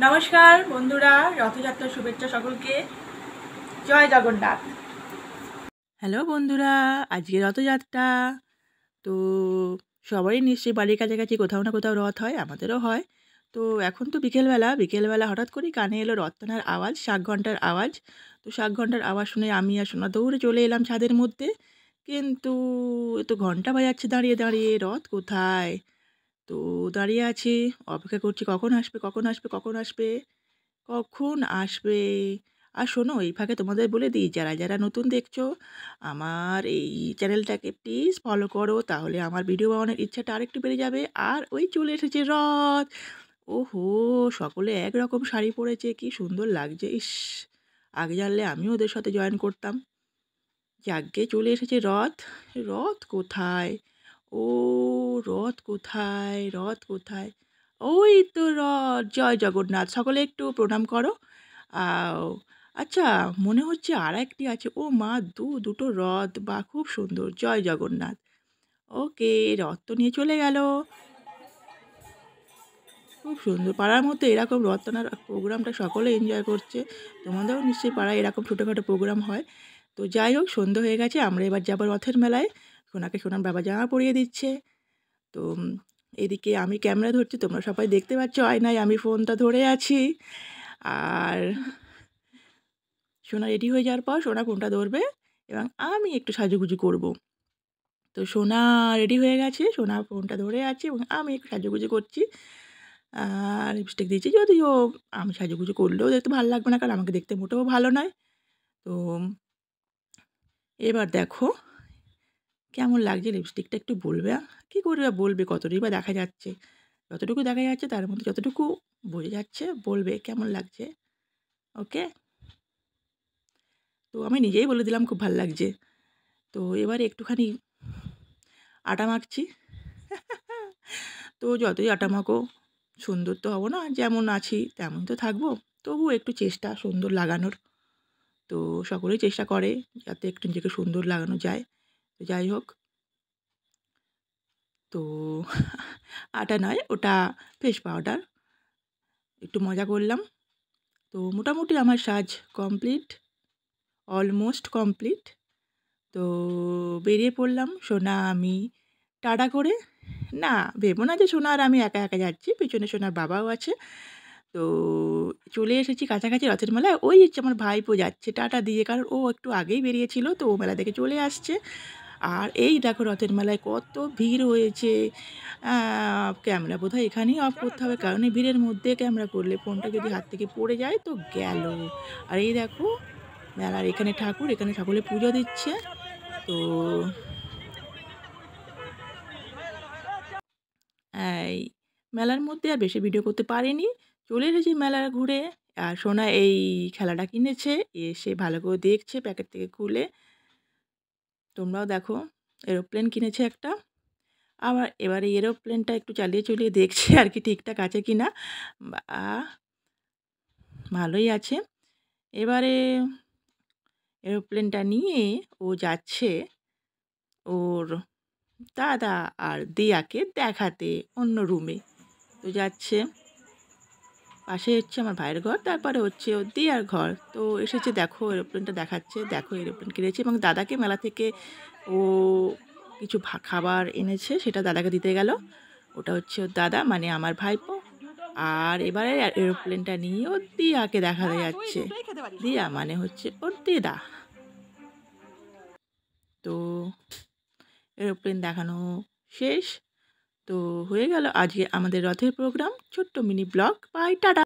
নমস্কার বন্ধুরা, রথযাত্রার শুভেচ্ছা সকলকে। জয় জগন্নাথ। হ্যালো বন্ধুরা, আজকে রথযাত্রা। তো সবারই নিশ্চয়ই বাড়ির কাছাকাছি কোথাও না কোথাও রথ হয়, আমাদেরও হয়। তো এখন তো বিকেলবেলা হঠাৎ করেই কানে এলো রথ টানার আওয়াজ, শাঁখ ঘণ্টার আওয়াজ। তো শাঁখ ঘণ্টার আওয়াজ শুনে আমি আর সোনা দৌড়ে চলে এলাম ছাদের মধ্যে। কিন্তু এ তো ঘণ্টা বাজাচ্ছে দাঁড়িয়ে দাঁড়িয়ে, রথ কোথায়? তো দাঁড়িয়ে আছি, অপেক্ষা করছি কখন আসবে, কখন আসবে, কখন আসবে, কখন আসবে। আর শোনো, এই ফাঁকে তোমাদের বলে দিই, যারা যারা নতুন দেখছো আমার এই চ্যানেলটাকে প্লিজ ফলো করো, তাহলে আমার ভিডিও বানানোর ইচ্ছাটা আরেকটু বেড়ে যাবে। আর ওই চলে এসেছে রথ। ওহো, সকলে একরকম শাড়ি পরেছে, কি সুন্দর লাগছে। ইস, আগে জানলে আমিও ওদের সাথে জয়েন করতাম। যাগ্গে চলে এসেছে রথ। রথ কোথায়? ও, রথ কোথায়, রথ কোথায়? ওই তো রথ। জয় জগন্নাথ, সকলে একটু প্রণাম করো। আও, আচ্ছা, মনে হচ্ছে আর একটি আছে। ও মা, দুটো রথ, বা খুব সুন্দর। জয় জগন্নাথ। ওকে, রথ তো নিয়ে চলে গেল। খুব সুন্দর, পাড়ার মধ্যে এরকম রথ টানার প্রোগ্রামটা সকলে এনজয় করছে। তোমাদেরও নিশ্চয়ই পাড়ায় এরকম ছোটোখাটো প্রোগ্রাম হয়। তো যাই হোক, সন্ধে হয়ে গেছে, আমরা এবার যাবো রথের মেলায়। সোনাকে সোনার বাবা জামা পরিয়ে দিচ্ছে। তো এদিকে আমি ক্যামেরা ধরছি, তোমরা সবাই দেখতে পাচ্ছ আয়নায় আমি ফোনটা ধরে আছি। আর সোনা রেডি হয়ে যাওয়ার পর সোনা ফোনটা ধরবে এবং আমি একটু সাজুগুজু করব। তো সোনা রেডি হয়ে গেছে, সোনা ফোনটা ধরে আছে এবং আমি একটু সাজুগুজু করছি। আর লিপস্টিক দিয়েছি, যদিও আমি সাজুগুজু করলেও দেখতে ভালো লাগবে না, কারণ আমাকে দেখতে মোটেও ভালো নয়। তো এবার দেখো কেমন লাগছে লিপস্টিকটা, একটু বলবে? কী করবে বলবে, কতটুকুই বা দেখা যাচ্ছে। যতটুকু দেখা যাচ্ছে তার মধ্যে যতটুকু বোঝা যাচ্ছে বলবে কেমন লাগছে। ওকে, তো আমি নিজেই বলে দিলাম খুব ভাল লাগছে। তো এবারে একটুখানি আটা মাখছি। তো যতই আটা মাখো, সুন্দর তো হবো না, যেমন আছি তেমন তো থাকবো। তবুও একটু চেষ্টা সুন্দর লাগানোর। তো সকলেই চেষ্টা করে যাতে একটু নিজেকে সুন্দর লাগানো যায়। তো যাই হোক, তো আটা নয়, ওটা ফেস পাউডার। একটু মজা করলাম। তো মোটামুটি আমার সাজ কমপ্লিট, অলমোস্ট কমপ্লিট। তো বেরিয়ে পড়লাম সোনা আমি টাটা করে। না, ভেবো না যে সোনা আর আমি একা একা যাচ্ছি, পিছনে সোনার বাবাও আছে। তো চলে এসেছি কাছাকাছি রথের মেলায়। ওই হচ্ছে আমার ভাইপো যাচ্ছে টাটা দিয়ে, কারণ ও একটু আগেই বেরিয়েছিল, তো ও মেলা থেকে চলে আসছে। আর এই দেখো রথের মেলায় কত ভিড় হয়েছে। ক্যামেরা বোধহয় এখানেই অফ করতে হবে, কারণ এই ভিড়ের মধ্যে ক্যামেরা করলে ফোনটা যদি হাত থেকে পড়ে যায় তো গেল। আর এই দেখো মেলার এখানে ঠাকুর, এখানে সকলে পুজো দিচ্ছে। তো এই মেলার মধ্যে আর বেশি ভিডিও করতে পারিনি। চলে এসেছি মেলা ঘুরে। আর সোনা এই খেলাটা কিনেছে, এসে ভালো করে দেখছে প্যাকেট থেকে খুলে। তোমরাও দেখো, এরোপ্লেন কিনেছে একটা। আবার এবারে এরোপ্লেনটা একটু চালিয়ে চলিয়ে দেখছে আর কি ঠিকঠাক আছে কি না। বাহ! ভালোই আছে। এবারে এরোপ্লেনটা নিয়ে ও যাচ্ছে ওর দাদা আর দিয়াকে দেখাতে অন্য রুমে। তো যাচ্ছে, পাশে হচ্ছে আমার ভাইয়ের ঘর, তারপরে হচ্ছে ওর দিয়ার ঘর। তো এসেছে, দেখো এরোপ্লেনটা দেখাচ্ছে, দেখো এরোপ্লেন কিনেছে, এবং দাদাকে মেলা থেকে ও কিছু খাবার এনেছে, সেটা দাদাকে দিতে গেল। ওটা হচ্ছে ওর দাদা, মানে আমার ভাইপো। আর এবারে এরোপ্লেনটা নিয়ে ওর দিয়াকে দেখাতে যাচ্ছে। দিয়া মানে হচ্ছে ওর দিদা। তো এরোপ্লেন দেখানো শেষ। তো হয়ে গেল আজকে আমাদের রথের প্রোগ্রাম। ছোট্ট মিনি ব্লগ। By, tata.